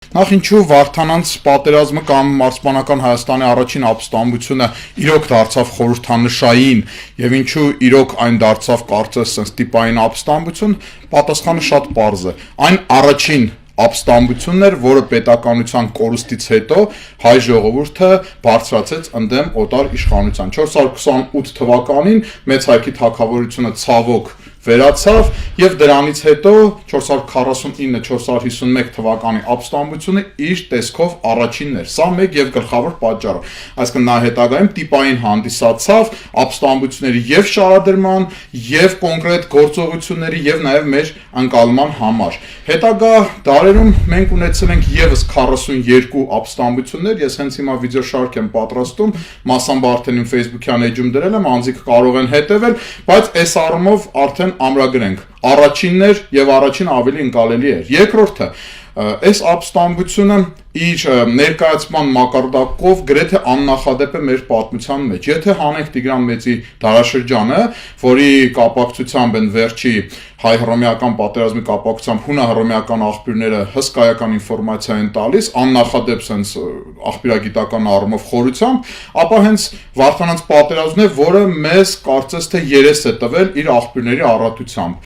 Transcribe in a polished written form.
Նախ ինչու Վարդանանց պատերազմը կամ մարզպանական Հայաստանի առաջին ապստամբությունը իրոք դարձավ խորհրդանշային եւ ինչու իրոք այն դարձավ կարծես sense տիպային ապստամբություն, պատասխանը շատ պարզ է։ Այն առաջին ապստամբությունն էր, որը պետականության կորուստից հետո հայ ժողովուրդը բարձրացեց ընդդեմ օտար իշխանության։ 428 թվականին մեծ հայքի թագավորությունը ցավոք վերացավ եւ դրանից հետո 449-451 թվականի ապստամբությունը իր տեսքով առաջինն էր։ Սա մեկ եւ գլխավոր պատճառը։ Այսինքն նա հետագայում տիպային հանդիսացավ ապստամբությունների եւ շարադրման եւ կոնկրետ գործողությունների եւ նաեւ մեր անկալման համար։ Հետագա դարերում մենք ունեցել ենք եւս 42 ապստամբություններ, ես հենց հիմա վիդեոշարք եմ պատրաստում, մասամբ արդեն իմ Facebook-յան էջում դրել եմ, անձիկ կարող են հետևել, բայց այս առումով արդեն ամրագրենք։ Առաջինն էր եւ առաջին ավելի ընկալելի էր։ Երկրորդը, այս ապստամբությունը իր ներկայացման մակարդակով գրեթե աննախադեպ է մեր պատմության մեջ։ Եթե հանենք Տիգրան Մեծի դարաշրջանը, որի կապակցությամբ են վերջի հայ-հռոմեական պատերազմի կապակցությամբ հունա-հռոմեական աղբյուրները հսկայական ինֆորմացիա են տալիս, աննախադեպ sense աղբյուրագիտական առումով խորությամբ, ապա հենց Վարդանանց պատերազմն է, որը մեզ կարծես թե երես է տվել իր աղբյուրների առատությամբ։